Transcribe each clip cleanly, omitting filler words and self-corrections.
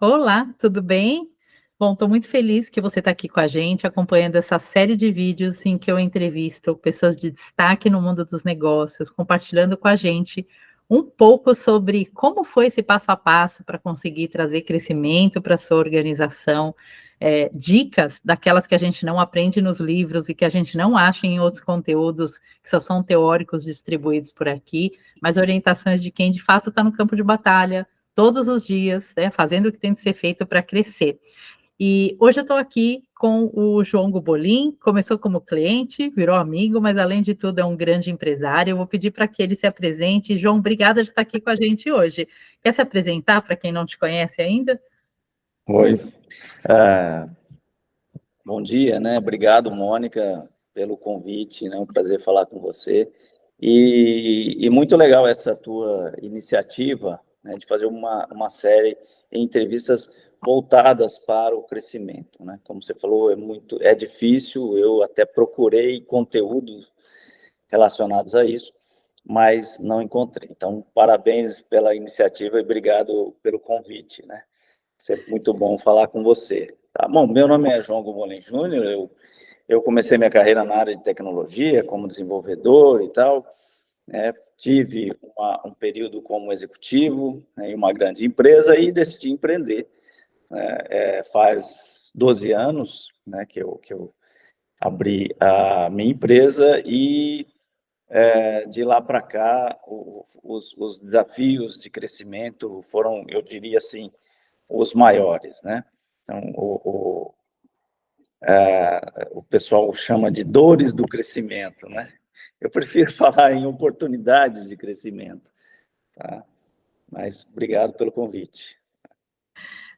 Olá, tudo bem? Bom, estou muito feliz que você está aqui com a gente, acompanhando essa série de vídeos em que eu entrevisto pessoas de destaque no mundo dos negócios, compartilhando com a gente um pouco sobre como foi esse passo a passo para conseguir trazer crescimento para a sua organização, dicas daquelas que a gente não aprende nos livros e que a gente não acha em outros conteúdos que só são teóricos distribuídos por aqui, mas orientações de quem de fato está no campo de batalha todos os dias, né, fazendo o que tem de ser feito para crescer. E hoje eu estou aqui com o João Gubolin, começou como cliente, virou amigo, mas além de tudo é um grande empresário. Eu vou pedir para que ele se apresente. João, obrigada de estar aqui com a gente hoje. Quer se apresentar para quem não te conhece ainda? Oi, ah, bom dia, né? Obrigado, Mônica, pelo convite, né? Um prazer falar com você. E muito legal essa tua iniciativa, né, de fazer uma série de entrevistas voltadas para o crescimento, né? Como você falou, é difícil, eu até procurei conteúdos relacionados a isso, mas não encontrei. Então, parabéns pela iniciativa e obrigado pelo convite, né? Sempre muito bom falar com você. Tá bom, meu nome é João Gomolin Júnior, eu comecei minha carreira na área de tecnologia, como desenvolvedor e tal, né? Tive um período como executivo, né, em uma grande empresa e decidi empreender. Faz 12 anos, né, que eu abri a minha empresa e de lá para cá os desafios de crescimento foram, eu diria assim, os maiores, né? Então, o pessoal chama de dores do crescimento, né? Eu prefiro falar em oportunidades de crescimento, tá? Mas obrigado pelo convite.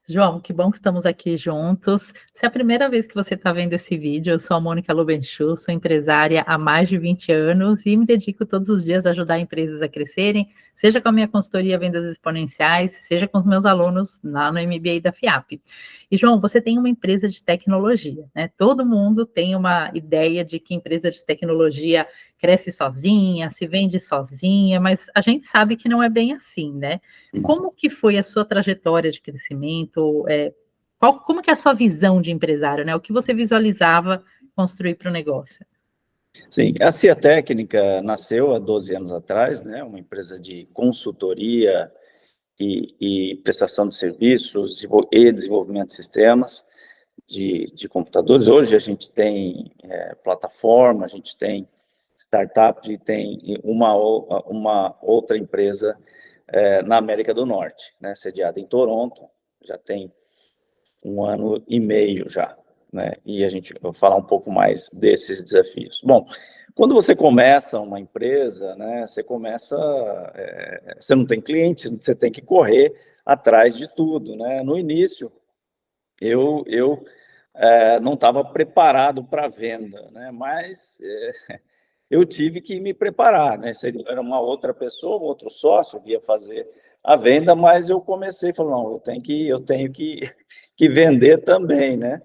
João, que bom que estamos aqui juntos. Se é a primeira vez que você está vendo esse vídeo, eu sou a Mônica Lobenchu, sou empresária há mais de 20 anos e me dedico todos os dias a ajudar empresas a crescerem, seja com a minha consultoria Vendas Exponenciais, seja com os meus alunos lá no MBA da FIAP. E, João, você tem uma empresa de tecnologia, né? Todo mundo tem uma ideia de que empresa de tecnologia cresce sozinha, se vende sozinha, mas a gente sabe que não é bem assim, né? Como que foi a sua trajetória de crescimento? Como que é a sua visão de empresário, né? O que você visualizava construir para o negócio? Sim, a CIA Técnica nasceu há 12 anos atrás, né? Uma empresa de consultoria e prestação de serviços e desenvolvimento de sistemas de computadores. Hoje a gente tem plataforma, a gente tem startup e tem uma outra empresa na América do Norte, né, sediada em Toronto, já tem 1 ano e meio já, né, e a gente vai falar um pouco mais desses desafios. Bom, quando você começa uma empresa, né, você não tem clientes, você tem que correr atrás de tudo, né. No início, eu não estava preparado para a venda, né, mas eu tive que me preparar, né? Era uma outra pessoa, um outro sócio que ia fazer a venda, mas eu comecei, falei, não, eu tenho que que vender também, né?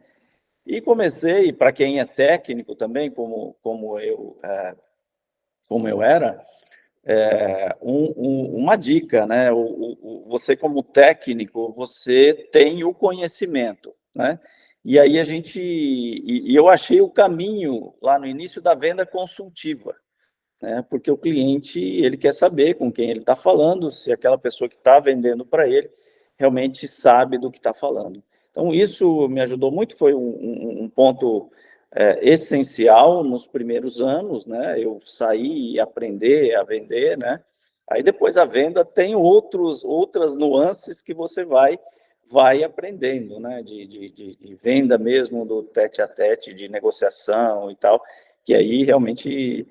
E comecei, para quem é técnico também, como eu era, uma dica, né? Você como técnico, você tem o conhecimento, né? E aí e eu achei o caminho lá no início da venda consultiva, né? Porque o cliente ele quer saber com quem ele está falando, se aquela pessoa que está vendendo para ele realmente sabe do que está falando. Então isso me ajudou muito, foi um ponto essencial nos primeiros anos, né? Eu saí e aprender a vender, né? Aí depois a venda tem outras nuances que você vai aprendendo, né? De venda mesmo, do tete a tete, de negociação e tal, que aí realmente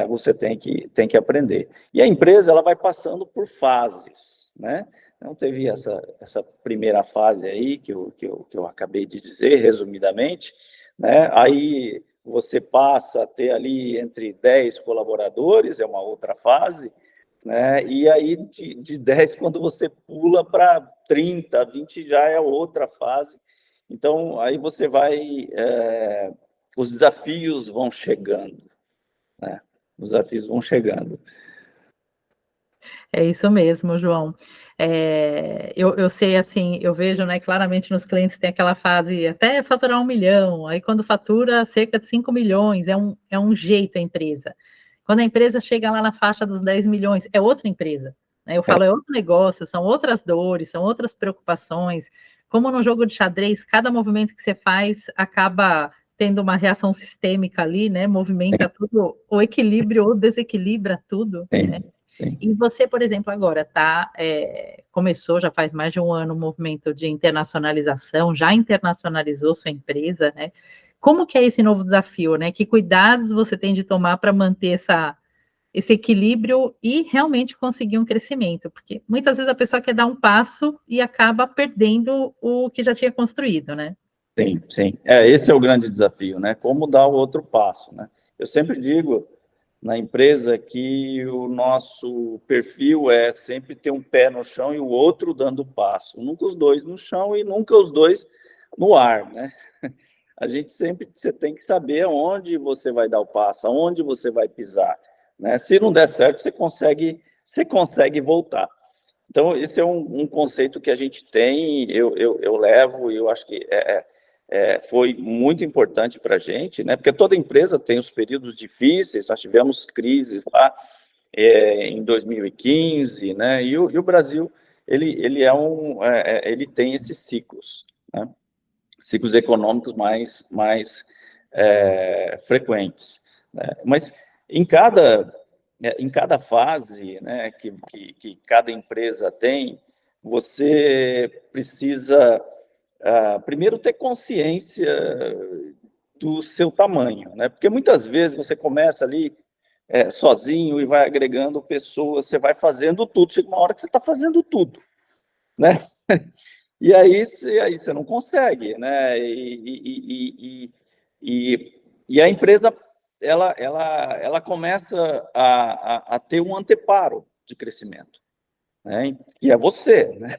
você tem que aprender. E a empresa ela vai passando por fases, né? Então, teve essa primeira fase aí que eu acabei de dizer, resumidamente, né? Aí você passa a ter ali entre 10 colaboradores, é uma outra fase, né? E aí de 10, quando você pula para 30, 20 já é outra fase. Então, aí você os desafios vão chegando, né? Os desafios vão chegando. É isso mesmo, João. Eu sei, assim, eu vejo, né, claramente nos clientes tem aquela fase até faturar 1 milhão, aí quando fatura cerca de 5 milhões, é um jeito a empresa. Quando a empresa chega lá na faixa dos 10 milhões, é outra empresa, né? Eu falo, é outro negócio, são outras dores, são outras preocupações. Como no jogo de xadrez, cada movimento que você faz acaba tendo uma reação sistêmica ali, né? Movimenta tudo, ou equilíbrio ou desequilibra tudo, né? Sim, sim. E você, por exemplo, agora começou, já faz mais de 1 ano, um movimento de internacionalização, já internacionalizou sua empresa, né? Como que é esse novo desafio, né? Que cuidados você tem de tomar para manter esse equilíbrio e realmente conseguir um crescimento? Porque muitas vezes a pessoa quer dar um passo e acaba perdendo o que já tinha construído, né? Sim, sim. Esse é o grande desafio, né? Como dar o outro passo, né? Eu sempre digo na empresa que o nosso perfil é sempre ter um pé no chão e o outro dando passo. Nunca os dois no chão e nunca os dois no ar, né? A gente sempre, você tem que saber aonde você vai dar o passo, aonde você vai pisar, né? Se não der certo, você consegue voltar. Então, esse é um conceito que a gente tem, eu levo, e eu acho que foi muito importante para a gente, né? Porque toda empresa tem os períodos difíceis, nós tivemos crises lá em 2015, né? E o Brasil, ele tem esses ciclos, né? Ciclos econômicos mais frequentes, né? Mas em cada fase, né, que cada empresa tem, você precisa, primeiro, ter consciência do seu tamanho, né? Porque muitas vezes você começa ali sozinho e vai agregando pessoas, você vai fazendo tudo, chega uma hora que você está fazendo tudo, né? E aí você não consegue, né? E a empresa ela começa a ter um anteparo de crescimento, né? Que é você, né?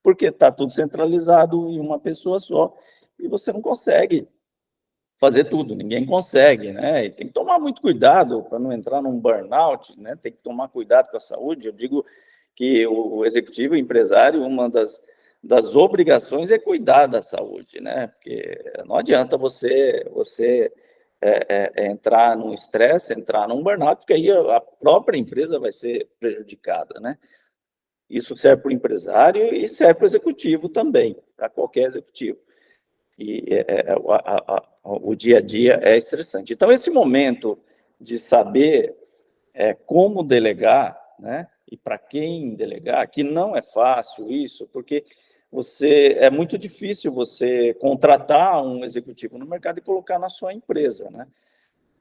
Porque está tudo centralizado em uma pessoa só e você não consegue fazer tudo, ninguém consegue, né? E tem que tomar muito cuidado para não entrar num burnout, né? Tem que tomar cuidado com a saúde. Eu digo que o executivo, o empresário, uma das obrigações é cuidar da saúde, né? Porque não adianta você entrar num estresse, entrar num burnout, porque aí a própria empresa vai ser prejudicada, né? Isso serve para o empresário e serve para o executivo também, para qualquer executivo. E o dia a dia é estressante. Então, esse momento de saber como delegar, né, e para quem delegar, que não é fácil isso, porque é muito difícil você contratar um executivo no mercado e colocar na sua empresa, né?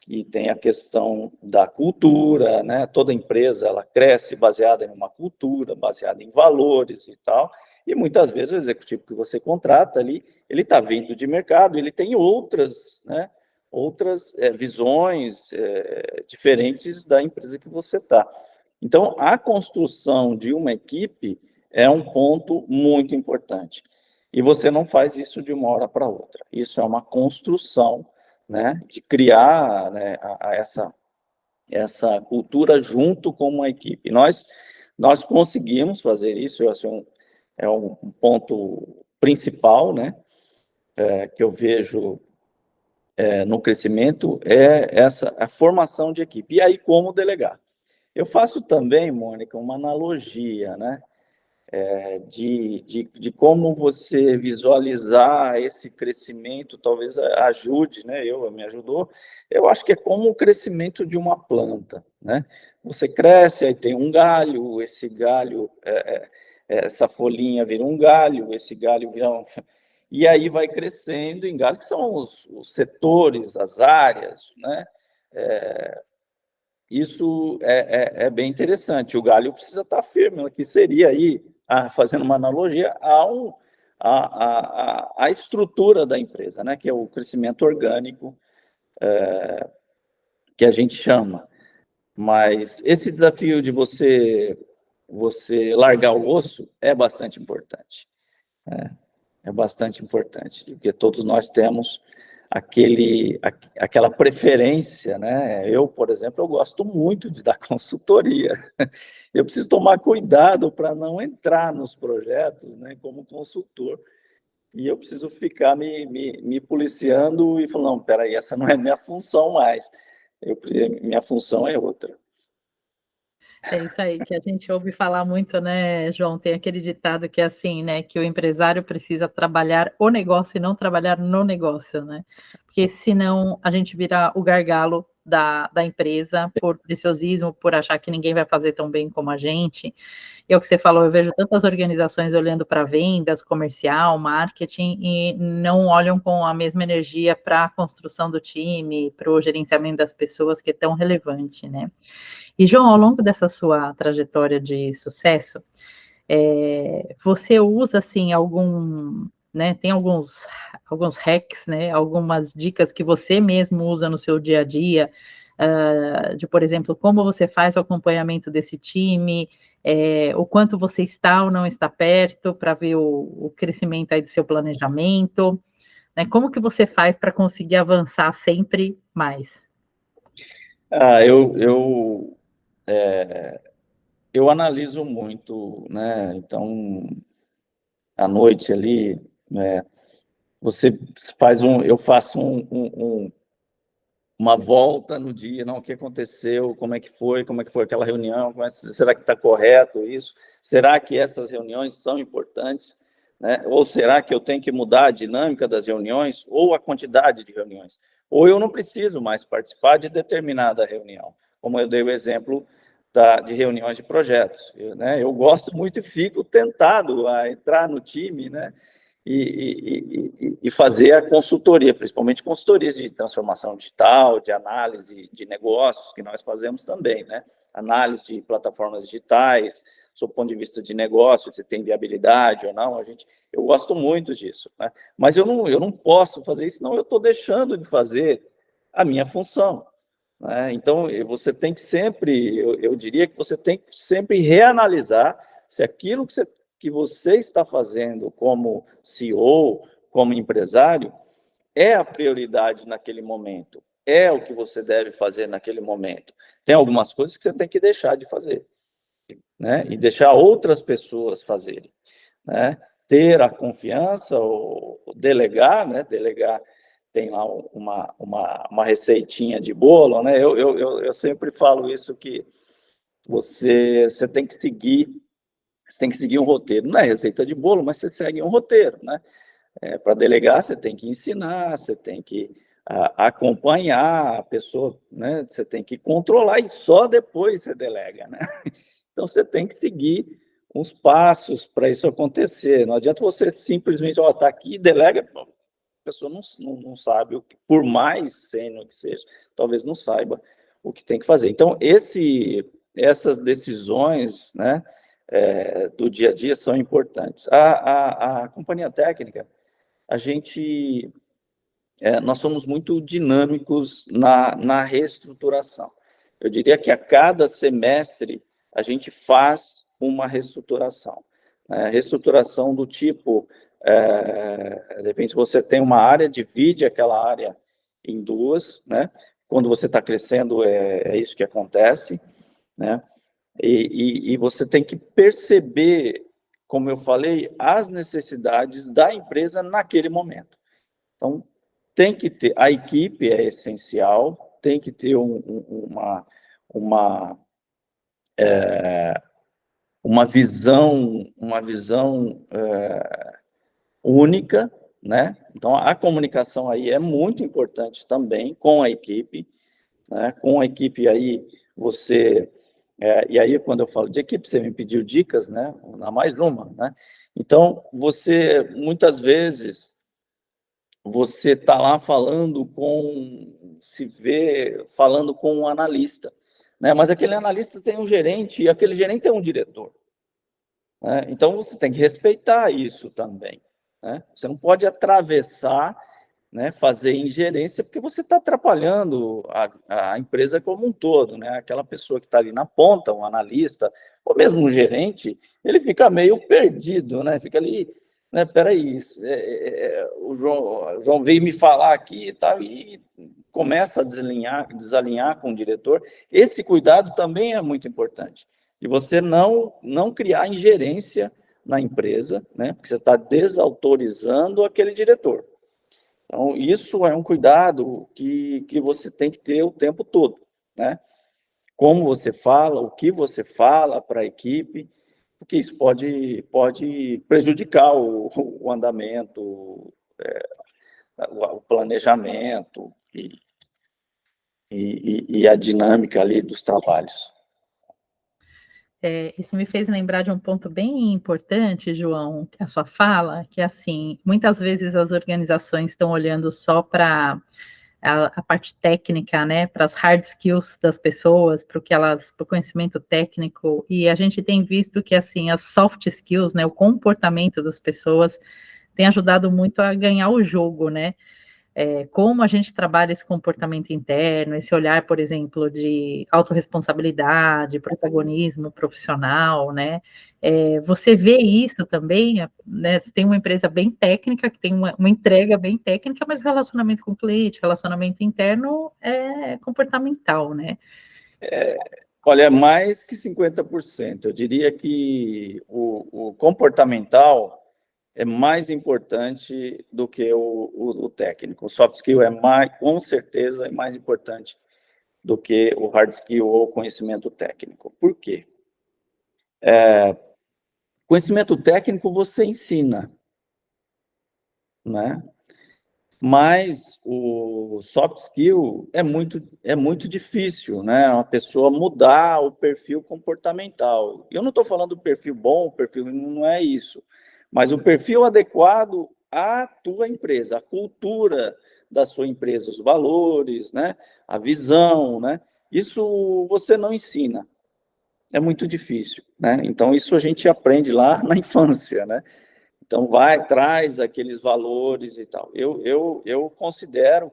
E tem a questão da cultura, né? Toda empresa ela cresce baseada em uma cultura, baseada em valores e tal. E muitas vezes o executivo que você contrata ali, ele está vindo de mercado, ele tem outras, né? Outras visões diferentes da empresa que você está. Então, a construção de uma equipe é um ponto muito importante. E você não faz isso de uma hora para outra. Isso é uma construção, né, de criar, né, essa cultura junto com uma equipe. Nós conseguimos fazer isso, é um ponto principal, né, que eu vejo no crescimento, a formação de equipe. E aí, como delegar? Eu faço também, Mônica, uma analogia, né, de como você visualizar esse crescimento, talvez ajude, né? Me ajudou. Eu acho que é como o crescimento de uma planta, né? Você cresce, aí tem um galho, esse galho, essa folhinha vira um galho, esse galho vira um... E aí vai crescendo em galhos, que são os setores, as áreas, né? Isso é bem interessante. O galho precisa estar firme, que seria aí, fazendo uma analogia, a estrutura da empresa, né, que é o crescimento orgânico, que a gente chama. Mas esse desafio de você largar o osso é bastante importante. É bastante importante, porque todos nós temos aquela preferência, né? Eu, por exemplo, eu gosto muito de dar consultoria. Eu preciso tomar cuidado para não entrar nos projetos, né, como consultor. E eu preciso ficar me policiando e falando, não, peraí, essa não é minha função mais. Minha função é outra. É isso aí que a gente ouve falar muito, né, João? Tem aquele ditado que é assim, né, que o empresário precisa trabalhar o negócio e não trabalhar no negócio, né? Porque senão a gente vira o gargalo da empresa por preciosismo, por achar que ninguém vai fazer tão bem como a gente. E é o que você falou, eu vejo tantas organizações olhando para vendas, comercial, marketing, e não olham com a mesma energia para a construção do time, para o gerenciamento das pessoas, que é tão relevante, né? E, João, ao longo dessa sua trajetória de sucesso, você usa, assim, né, tem alguns hacks, né, algumas dicas que você mesmo usa no seu dia a dia, de, por exemplo, como você faz o acompanhamento desse time, o quanto você está ou não está perto para ver o crescimento aí do seu planejamento, né? Como que você faz para conseguir avançar sempre mais? Ah, eu analiso muito, né? Então, à noite ali, né, você eu faço uma volta no dia, não, o que aconteceu, como é que foi aquela reunião, será que está correto isso? Será que essas reuniões são importantes? Né? Ou será que eu tenho que mudar a dinâmica das reuniões ou a quantidade de reuniões? Ou eu não preciso mais participar de determinada reunião, como eu dei o exemplo de reuniões de projetos. Eu gosto muito e fico tentado a entrar no time, né? E fazer a consultoria, principalmente consultorias de transformação digital, de análise de negócios, que nós fazemos também, né? Análise de plataformas digitais, sob o ponto de vista de negócio, se tem viabilidade ou não, eu gosto muito disso, né? Mas eu não posso fazer isso, senão eu estou deixando de fazer a minha função, né? Então, você tem que sempre, eu diria que você tem que sempre reanalisar se aquilo que você está fazendo como CEO, como empresário, é a prioridade naquele momento, é o que você deve fazer naquele momento. Tem algumas coisas que você tem que deixar de fazer, né? E deixar outras pessoas fazerem, né? Ter a confiança, ou delegar, né? Delegar tem lá uma receitinha de bolo, né? Eu sempre falo isso, que você tem que seguir um roteiro. Não é receita de bolo, mas você segue um roteiro, né? Para delegar, você tem que ensinar, você tem que acompanhar a pessoa, né? Você tem que controlar e só depois você delega, né? Então, você tem que seguir uns passos para isso acontecer. Não adianta você simplesmente, está aqui e delega. A pessoa não sabe, por mais sênior que seja, talvez não saiba o que tem que fazer. Então, essas decisões, né, do dia a dia são importantes. A companhia técnica, nós somos muito dinâmicos na reestruturação. Eu diria que a cada semestre a gente faz uma reestruturação. Reestruturação do tipo, de repente você tem uma área, divide aquela área em duas, né? Quando você está crescendo, é isso que acontece, né? E você tem que perceber, como eu falei, as necessidades da empresa naquele momento. Então, tem que ter, a equipe é essencial, tem que ter uma, uma visão única, né? Então, a comunicação aí é muito importante também com a equipe, né? Com a equipe aí, e aí, quando eu falo de equipe, você me pediu dicas, né? Na mais uma, né? Então, muitas vezes, você está lá falando com um analista, né? Mas aquele analista tem um gerente e aquele gerente tem um diretor, né? Então, você tem que respeitar isso também, né? Você não pode atravessar, né, fazer ingerência, porque você está atrapalhando a empresa como um todo, né? Aquela pessoa que está ali na ponta, um analista, ou mesmo um gerente, ele fica meio perdido, né? Fica ali né, peraí, o João veio me falar aqui e tal, e começa a desalinhar com o diretor. Esse cuidado também é muito importante. E você não criar ingerência na empresa, né, porque você está desautorizando aquele diretor. Então, isso é um cuidado que você tem que ter o tempo todo, né? Como você fala, o que você fala para a equipe, porque isso pode prejudicar o andamento, o planejamento e a dinâmica ali dos trabalhos. Isso me fez lembrar de um ponto bem importante, João, a sua fala, que assim, muitas vezes as organizações estão olhando só para a parte técnica, né, para as hard skills das pessoas, para o conhecimento técnico, e a gente tem visto que assim as soft skills, né, o comportamento das pessoas tem ajudado muito a ganhar o jogo, né? Como a gente trabalha esse comportamento interno, esse olhar, por exemplo, de autorresponsabilidade, protagonismo profissional, né? Você vê isso também, né? Você tem uma empresa bem técnica, que tem uma entrega bem técnica, mas o relacionamento com o cliente, relacionamento interno é comportamental, né? Olha, é mais que 50%. Eu diria que o comportamental é mais importante do que o técnico. O soft skill com certeza, é mais importante do que o hard skill ou conhecimento técnico. Por quê? Conhecimento técnico você ensina, né? Mas o soft skill é muito difícil, né? Uma pessoa mudar o perfil comportamental. Eu não estou falando do perfil bom, o perfil não é isso, mas o perfil adequado à tua empresa, a cultura da sua empresa, os valores, né? A visão, né? Isso você não ensina, é muito difícil, né? Então isso a gente aprende lá na infância, né? Então, traz aqueles valores e tal. Eu considero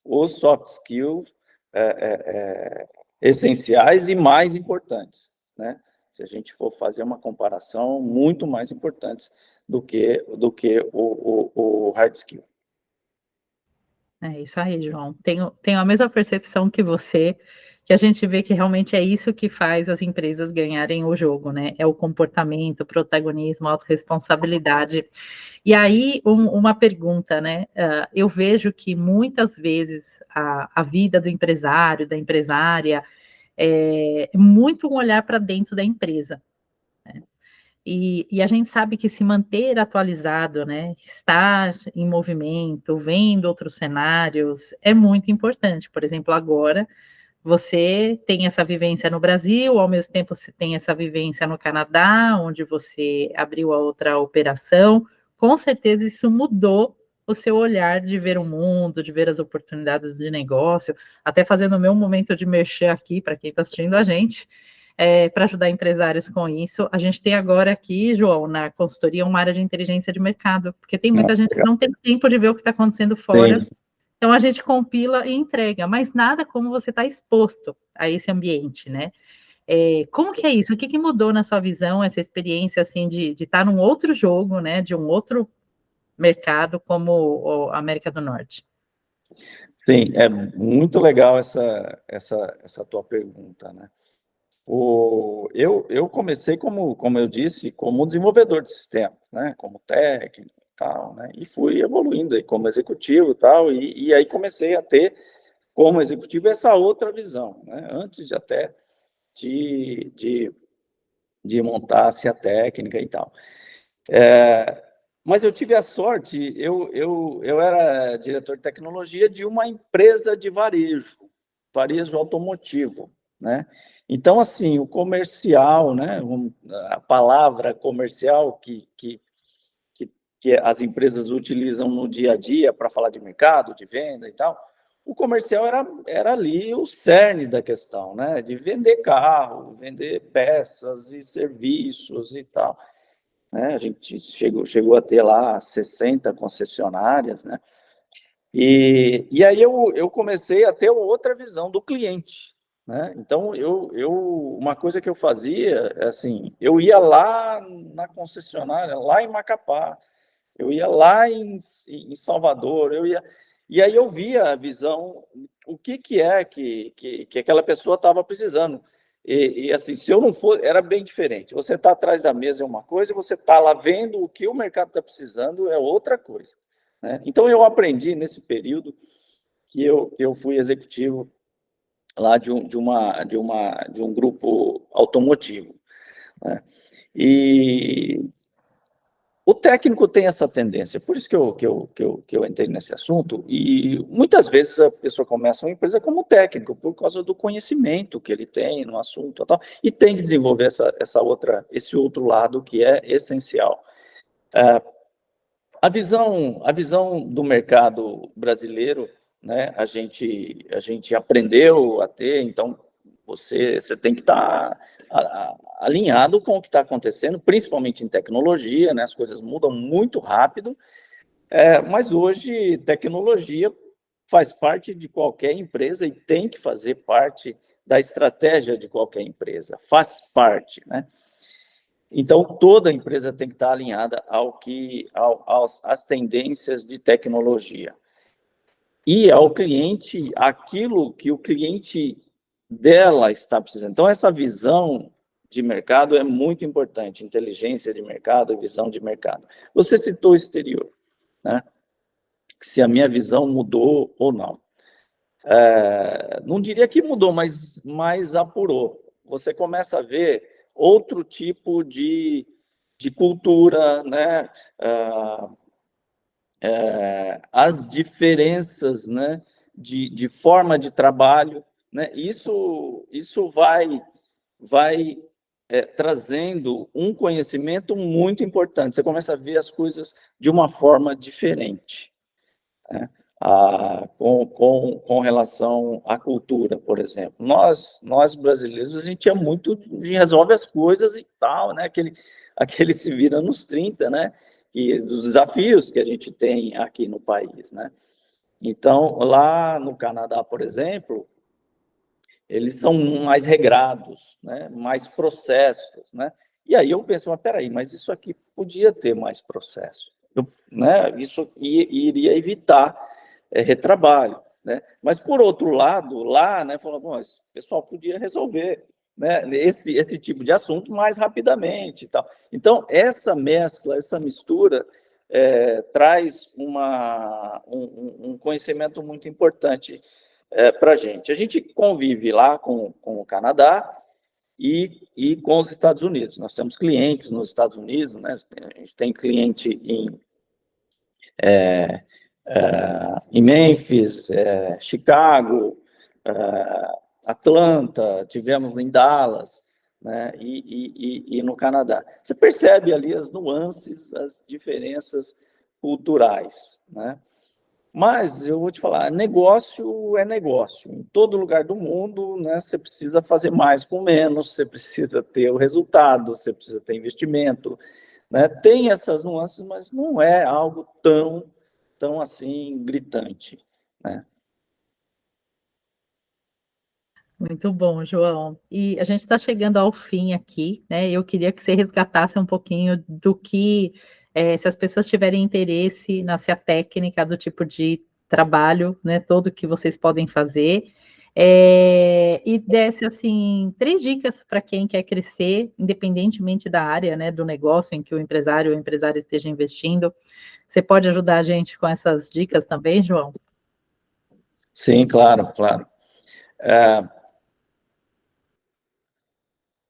os soft skills é, essenciais e mais importantes, né? Se a gente for fazer uma comparação, muito mais importantes do que o hard skill. É isso aí, João. Tenho a mesma percepção que você, que a gente vê que realmente é isso que faz as empresas ganharem o jogo, né? É o comportamento, o protagonismo, a autorresponsabilidade. E aí, uma pergunta, né? Eu vejo que muitas vezes a vida do empresário, da empresária, é muito um olhar para dentro da empresa. E a gente sabe que se manter atualizado, né, estar em movimento, vendo outros cenários, é muito importante. Por exemplo, agora você tem essa vivência no Brasil, ao mesmo tempo você tem essa vivência no Canadá, onde você abriu a outra operação. Com certeza isso mudou o seu olhar de ver o mundo, de ver as oportunidades de negócio, até fazendo o meu momento de merchan aqui para quem está assistindo a gente, para ajudar empresários com isso. A gente tem agora aqui, João, na consultoria, uma área de inteligência de mercado, porque tem muita gente que não tem tempo de ver o que está acontecendo fora. Sim. Então a gente compila e entrega, mas nada como você está exposto a esse ambiente, né? Como que é isso? O que, que mudou na sua visão, essa experiência assim de estar num outro jogo, né? De um outro mercado como a América do Norte? Sim, é muito legal essa tua pergunta, né? Eu comecei, como eu disse, como desenvolvedor de sistema, né? Como técnico e tal, né? E fui evoluindo aí como executivo e tal, e aí comecei a ter, como executivo, essa outra visão, né? Antes de até de montar-se a técnica e tal. Mas eu tive a sorte, eu era diretor de tecnologia de uma empresa de varejo automotivo, né? Então, assim, o comercial, né? A palavra comercial que as empresas utilizam no dia a dia para falar de mercado, de venda e tal, o comercial era ali o cerne da questão, né? De vender carro, vender peças e serviços e tal, né? A gente chegou a ter lá 60 concessionárias, né? E aí eu comecei a ter outra visão do cliente, né? Então, uma coisa que eu fazia, assim, eu ia lá na concessionária, lá em Macapá, eu ia lá em Salvador, e aí eu via a visão, o que é que aquela pessoa estava precisando. Assim, se eu não for, era bem diferente. Você está atrás da mesa é uma coisa, você está lá vendo o que o mercado está precisando é outra coisa, né? Então, eu aprendi nesse período que eu fui executivo lá de um grupo automotivo, né? E o técnico tem essa tendência, por isso que eu entrei nesse assunto, e muitas vezes a pessoa começa uma empresa como técnico, por causa do conhecimento que ele tem no assunto e tal, e tem que desenvolver esse outro lado que é essencial. A visão do mercado brasileiro, né, a gente aprendeu a ter, então você tem que estar alinhado com o que está acontecendo, principalmente em tecnologia, né, as coisas mudam muito rápido, mas hoje tecnologia faz parte de qualquer empresa e tem que fazer parte da estratégia de qualquer empresa, faz parte, né? Então, toda empresa tem que estar alinhada às tendências de tecnologia. E ao cliente, aquilo que o cliente dela está precisando. Então, essa visão de mercado é muito importante, inteligência de mercado, visão de mercado. Você citou o exterior, né? Se a minha visão mudou ou não. Não diria que mudou, mas apurou. Você começa a ver outro tipo de cultura, né? As diferenças, né? De forma de trabalho, né? Isso vai trazendo um conhecimento muito importante. Você começa a ver as coisas de uma forma diferente, né? Com relação à cultura, por exemplo. Nós brasileiros, a gente é muito, a gente resolve as coisas e tal, né? Aquele se vira nos 30, né? E os desafios que a gente tem aqui no país, né? Então, lá no Canadá, por exemplo, eles são mais regrados, né? Mais processos, né? E aí eu penso, mas peraí, mas isso aqui podia ter mais processo, né? Isso iria evitar retrabalho, né? Mas por outro lado, lá, né, falou, bom, esse pessoal podia resolver, né, esse tipo de assunto mais rapidamente e tal. Então, essa mescla, essa mistura traz um conhecimento muito importante para a gente. A gente convive lá com o Canadá e com os Estados Unidos. Nós temos clientes nos Estados Unidos, né? A gente tem cliente em Memphis, Chicago, Atlanta, tivemos em Dallas, né? E no Canadá. Você percebe ali as nuances, as diferenças culturais, né? Mas eu vou te falar, negócio é negócio. Em todo lugar do mundo, né, você precisa fazer mais com menos, você precisa ter o resultado, você precisa ter investimento, né? Tem essas nuances, mas não é algo tão assim gritante, né? Muito bom, João. E a gente está chegando ao fim aqui, né? Eu queria que você resgatasse um pouquinho do que, se as pessoas tiverem interesse na sua técnica, do tipo de trabalho, né? Todo que vocês podem fazer, e desse assim 3 dicas para quem quer crescer, independentemente da área, né? Do negócio em que o empresário ou empresária esteja investindo. Você pode ajudar a gente com essas dicas também, João? Sim, claro, claro.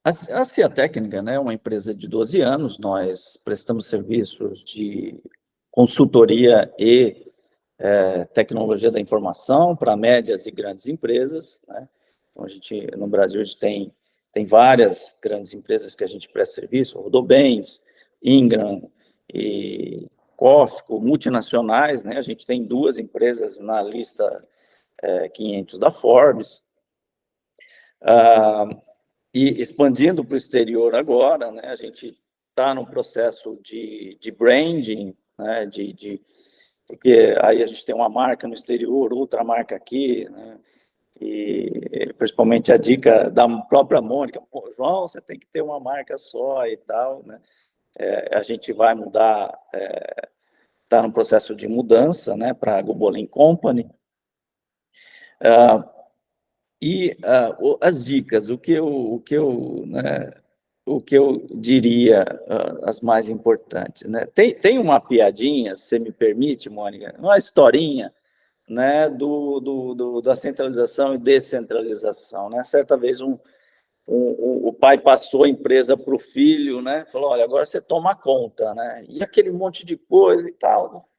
A CIA Técnica, né, é uma empresa de 12 anos, nós prestamos serviços de consultoria e tecnologia da informação para médias e grandes empresas, né? Então, no Brasil, a gente tem várias grandes empresas que a gente presta serviço, Rodobens, Ingram e Cofco, multinacionais, né? A gente tem 2 empresas na lista 500 da Forbes, e expandindo para o exterior agora, né? A gente está no processo de branding, né? Porque aí a gente tem uma marca no exterior, outra marca aqui, né? e principalmente a dica da própria Mônica, pô, João, você tem que ter uma marca só e tal, né? A gente vai mudar, está no processo de mudança, né, para a Gobelin Company. As dicas, né, o que eu diria, as mais importantes, né? Tem uma piadinha, se você me permite, Mônica, uma historinha, né, da centralização e descentralização, né? Certa vez o pai passou a empresa para o filho, né? Falou, olha, agora você toma conta, né? E aquele monte de coisa e tal.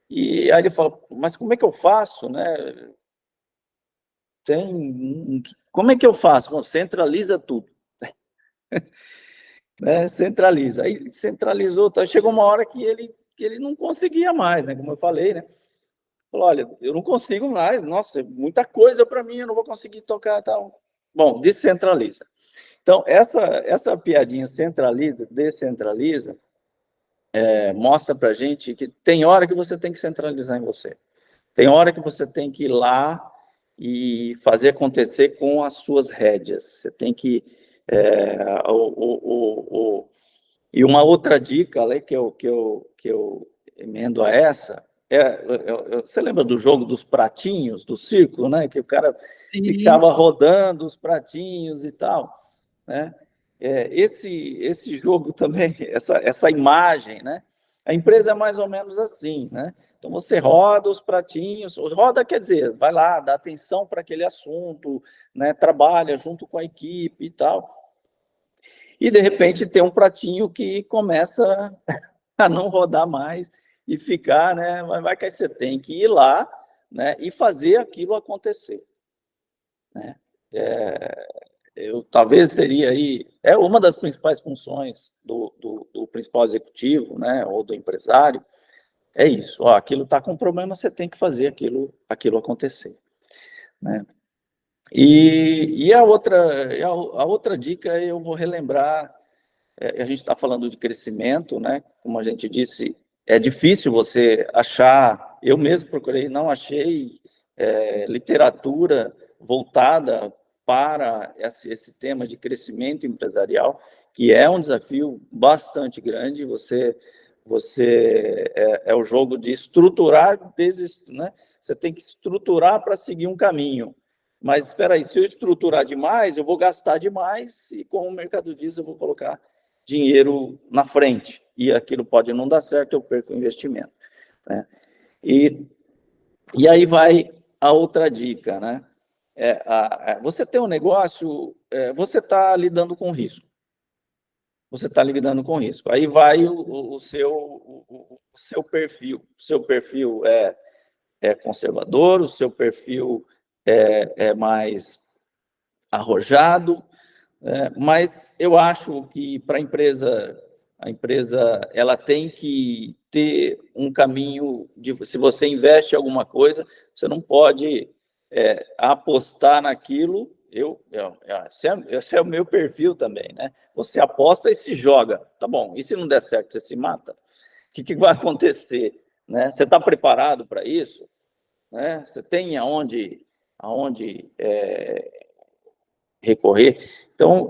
E aí ele falou, mas como é que eu faço, né? Como é que eu faço? Bom, centraliza tudo. Né? Centraliza. Aí centralizou, tá? Chegou uma hora que ele não conseguia mais, né? Como eu falei, né? Falou, olha, eu não consigo mais, nossa, é muita coisa para mim, eu não vou conseguir tocar tal. Bom, descentraliza. Então, essa piadinha centraliza, descentraliza, mostra para a gente que tem hora que você tem que centralizar em você. Tem hora que você tem que ir lá e fazer acontecer com as suas rédeas. Você tem que... E uma outra dica que eu emendo a essa, você lembra do jogo dos pratinhos, do circo, né? Que o cara ficava rodando os pratinhos e tal, né? Esse jogo também, essa imagem, né? A empresa é mais ou menos assim, né? Então você roda os pratinhos, roda quer dizer, vai lá, dá atenção para aquele assunto, né? Trabalha junto com a equipe e tal. E de repente tem um pratinho que começa a não rodar mais e ficar, né? Vai que você tem que ir lá, né? E fazer aquilo acontecer, né? Talvez seria aí uma das principais funções do principal executivo, né? Ou do empresário. É isso. Ó, aquilo está com problema, você tem que fazer aquilo acontecer, né? E a outra dica eu vou relembrar. A gente está falando de crescimento, né? Como a gente disse, é difícil você achar. Eu mesmo procurei, não achei literatura voltada para esse tema de crescimento empresarial, que é um desafio bastante grande. Você o jogo de estruturar, né? Você tem que estruturar para seguir um caminho. Mas espera aí, se eu estruturar demais, eu vou gastar demais e, como o mercado diz, eu vou colocar dinheiro na frente, e aquilo pode não dar certo, eu perco o investimento, né? E aí vai a outra dica, né? Você tem um negócio, você está lidando com risco. Você está lidando com risco. Aí vai o seu perfil. O seu perfil é conservador, o seu perfil é mais arrojado, mas eu acho que para a empresa ela tem que ter um caminho se você investe em alguma coisa, você não pode apostar naquilo. Esse é o meu perfil também, né? Você aposta e se joga. Tá bom, e se não der certo, você se mata? O que vai acontecer? Né? Você está preparado para isso? Né? Você tem aonde recorrer. Então,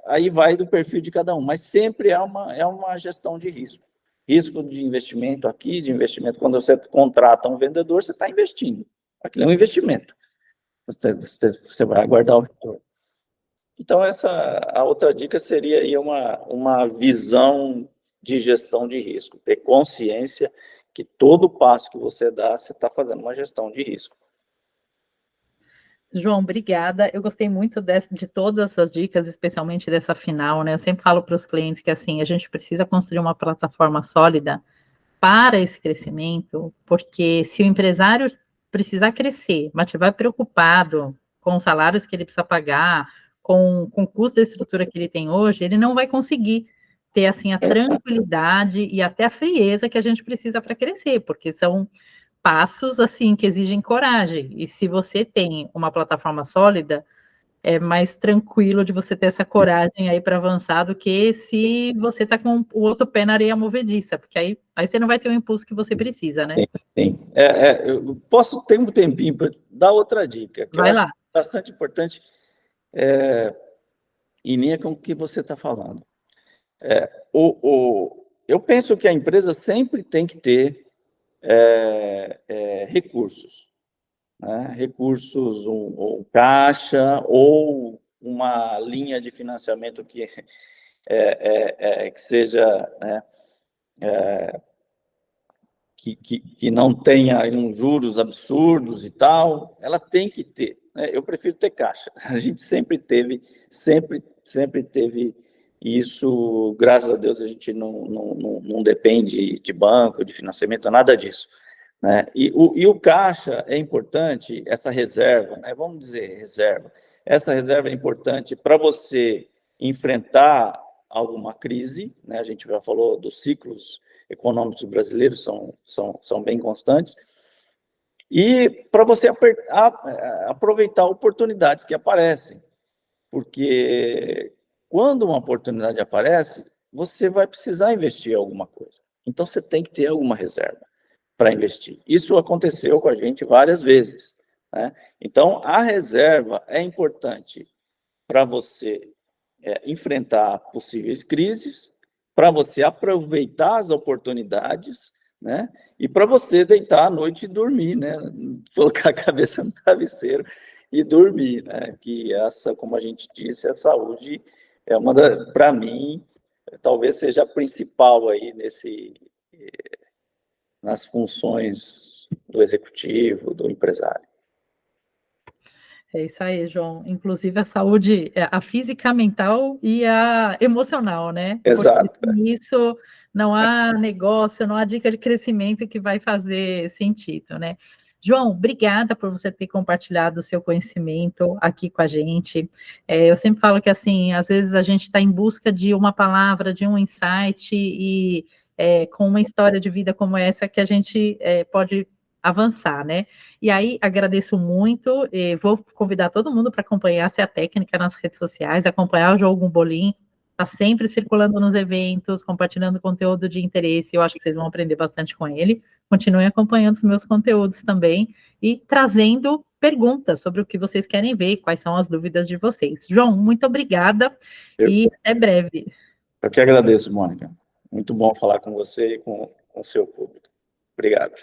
aí vai do perfil de cada um, mas sempre é uma gestão de risco. Risco de investimento aqui, de investimento. Quando você contrata um vendedor, você está investindo. Aquilo é um investimento. Você vai aguardar o retorno. Então, a outra dica seria aí uma visão de gestão de risco. Ter consciência que todo passo que você dá, você está fazendo uma gestão de risco. João, obrigada. Eu gostei muito de todas as dicas, especialmente dessa final, né? Eu sempre falo para os clientes que assim, a gente precisa construir uma plataforma sólida para esse crescimento, porque se o empresário precisar crescer, mas estiver preocupado com os salários que ele precisa pagar, com o custo da estrutura que ele tem hoje, ele não vai conseguir ter assim a tranquilidade e até a frieza que a gente precisa para crescer, porque são passos assim que exigem coragem. E se você tem uma plataforma sólida, é mais tranquilo de você ter essa coragem aí para avançar do que se você está com o outro pé na areia movediça, porque aí você não vai ter o impulso que você precisa, né? Sim, sim. Eu posso ter um tempinho para dar outra dica, que eu Vai acho lá. bastante importante, em linha com o que você está falando. Eu penso que a empresa sempre tem que ter recursos, né? Recursos, um caixa ou uma linha de financiamento que seja, né, que não tenha uns juros absurdos e tal, ela tem que ter, né? Eu prefiro ter caixa. A gente sempre teve isso, graças a Deus a gente não depende de banco, de financiamento, nada disso, né? E o caixa é importante, essa reserva, né? Vamos dizer reserva. Essa reserva é importante para você enfrentar alguma crise, né? A gente já falou dos ciclos econômicos brasileiros são bem constantes, e para você aproveitar oportunidades que aparecem, porque quando uma oportunidade aparece, você vai precisar investir em alguma coisa. Então, você tem que ter alguma reserva para investir. Isso aconteceu com a gente várias vezes, né? Então, a reserva é importante para você enfrentar possíveis crises, para você aproveitar as oportunidades, né? E para você deitar à noite e dormir, né? Colocar a cabeça no travesseiro e dormir, né? Que essa, como a gente disse, a saúde é para mim, talvez seja a principal aí nas funções do executivo, do empresário. É isso aí, João. Inclusive a saúde, a física, a mental e a emocional, né? Porque Exato. sem isso não há negócio, não há dica de crescimento que vai fazer sentido, né? João, obrigada por você ter compartilhado o seu conhecimento aqui com a gente. Eu sempre falo que, assim, às vezes a gente está em busca de uma palavra, de um insight, e com uma história de vida como essa que a gente pode avançar, né? E aí, agradeço muito, vou convidar todo mundo para acompanhar a técnica nas redes sociais, acompanhar o João Gumbolin, está sempre circulando nos eventos, compartilhando conteúdo de interesse, eu acho que vocês vão aprender bastante com ele. Continuem acompanhando os meus conteúdos também e trazendo perguntas sobre o que vocês querem ver, quais são as dúvidas de vocês. João, muito obrigada e até breve. Eu que agradeço, Mônica. Muito bom falar com você e com o seu público. Obrigado.